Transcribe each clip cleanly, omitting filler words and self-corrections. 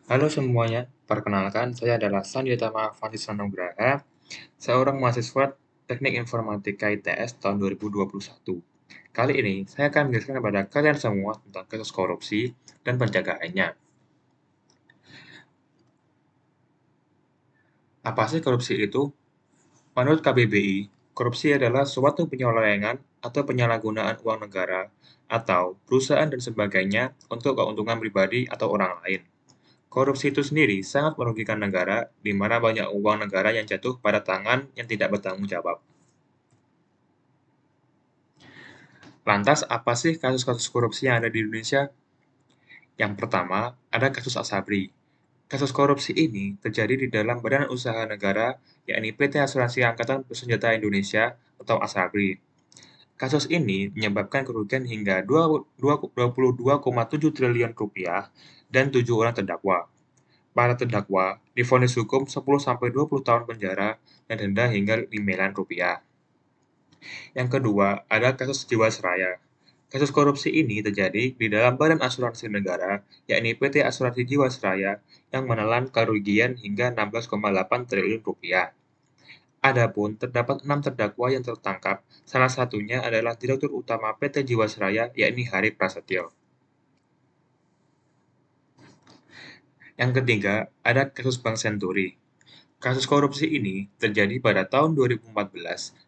Halo semuanya, perkenalkan saya adalah Sandiatama Francis Nugraha, seorang mahasiswa Teknik Informatika ITS tahun 2021. Kali ini saya akan menjelaskan kepada kalian semua tentang kasus korupsi dan pencegahannya. Apa sih korupsi itu? Menurut KBBI, korupsi adalah suatu penyelewengan atau penyalahgunaan uang negara atau perusahaan dan sebagainya untuk keuntungan pribadi atau orang lain. Korupsi itu sendiri sangat merugikan negara, di mana banyak uang negara yang jatuh pada tangan yang tidak bertanggung jawab. Lantas, apa sih kasus-kasus korupsi yang ada di Indonesia? Yang pertama, ada kasus Asabri. Kasus korupsi ini terjadi di dalam Badan Usaha Negara, yakni PT Asuransi Angkatan Bersenjata Indonesia atau Asabri. Kasus ini menyebabkan kerugian hingga 22,7 triliun rupiah dan 7 orang terdakwa. Para terdakwa divonis hukum 10-20 tahun penjara dan denda hingga 5 miliar rupiah. Yang kedua, ada kasus Jiwasraya. Kasus korupsi ini terjadi di dalam Badan Asuransi Negara, yakni PT Asuransi Jiwasraya, yang menelan kerugian hingga 16,8 triliun rupiah. Adapun terdapat 6 terdakwa yang tertangkap, salah satunya adalah Direktur Utama PT Jiwasraya, yakni Hari Prasetyo. Yang ketiga, ada kasus Bank Senturi. Kasus korupsi ini terjadi pada tahun 2014,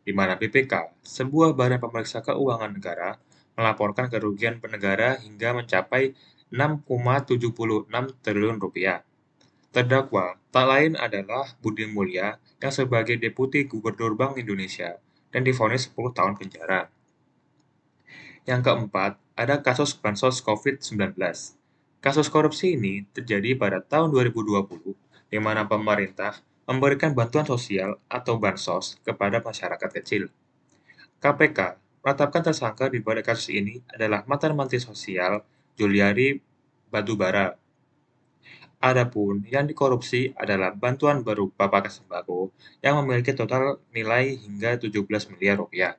di mana BPK, sebuah badan pemeriksa keuangan negara, melaporkan kerugian negara hingga mencapai 6,76 triliun rupiah. Terdakwa tak lain adalah Budi Mulya yang sebagai Deputi Gubernur Bank Indonesia dan divonis 10 tahun penjara. Yang keempat, ada kasus bansos COVID-19. Kasus korupsi ini terjadi pada tahun 2020, di mana pemerintah memberikan bantuan sosial atau bansos kepada masyarakat kecil. KPK menetapkan tersangka di balik kasus ini adalah mantan Menteri Sosial Juliari Batubara. Adapun yang dikorupsi adalah bantuan berupa paket sembako yang memiliki total nilai hingga 17 miliar rupiah.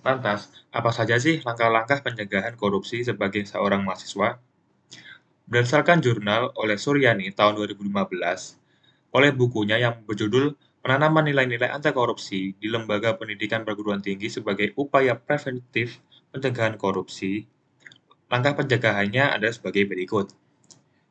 Lantas, apa saja sih langkah-langkah pencegahan korupsi sebagai seorang mahasiswa? Berdasarkan jurnal oleh Suryani tahun 2015, oleh bukunya yang berjudul Penanaman Nilai-Nilai Anti-Korupsi di Lembaga Pendidikan Perguruan Tinggi sebagai Upaya Preventif Pencegahan Korupsi, langkah pencegahannya adalah sebagai berikut.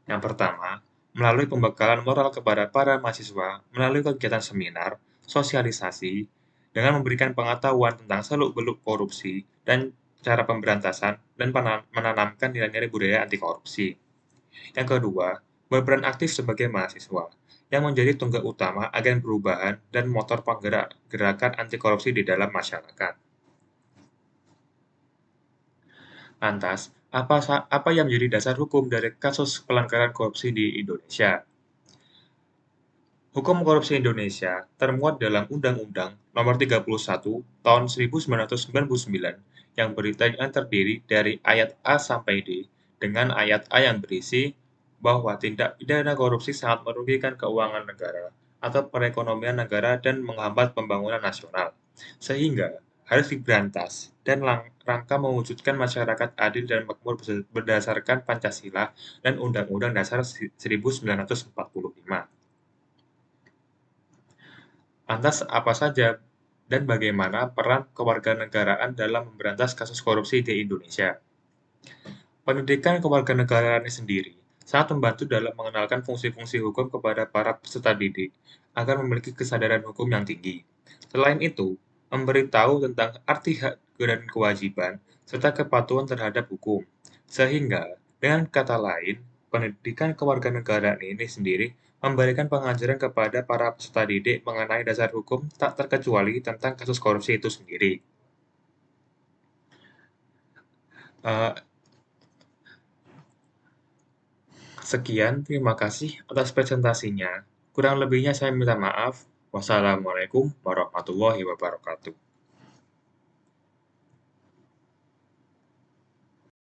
Yang pertama, melalui pembekalan moral kepada para mahasiswa melalui kegiatan seminar, sosialisasi, dengan memberikan pengetahuan tentang seluk-beluk korupsi dan cara pemberantasan dan menanamkan nilai-nilai budaya anti korupsi. Yang kedua, berperan aktif sebagai mahasiswa, yang menjadi tonggak utama agen perubahan dan motor penggerak gerakan anti korupsi di dalam masyarakat. Lantas, apa yang menjadi dasar hukum dari kasus pelanggaran korupsi di Indonesia? Hukum korupsi Indonesia termuat dalam Undang-Undang Nomor 31 Tahun 1999 yang terdiri dari ayat A sampai D dengan ayat A yang berisi bahwa tindak pidana korupsi sangat merugikan keuangan negara atau perekonomian negara dan menghambat pembangunan nasional, sehingga harus diberantas dan rangka mewujudkan masyarakat adil dan makmur berdasarkan Pancasila dan Undang-Undang Dasar 1945. Lantas apa saja dan bagaimana peran kewarganegaraan dalam memberantas kasus korupsi di Indonesia? Pendidikan kewarganegaraan sendiri sangat membantu dalam mengenalkan fungsi-fungsi hukum kepada para peserta didik agar memiliki kesadaran hukum yang tinggi. Selain itu, memberitahu tentang arti hak dan kewajiban serta kepatuhan terhadap hukum. Sehingga, dengan kata lain, pendidikan kewarganegaraan ini sendiri memberikan pengajaran kepada para peserta didik mengenai dasar hukum tak terkecuali tentang kasus korupsi itu sendiri. Eh, Sekian, terima kasih atas presentasinya. Kurang lebihnya saya minta maaf. Wassalamualaikum warahmatullahi wabarakatuh.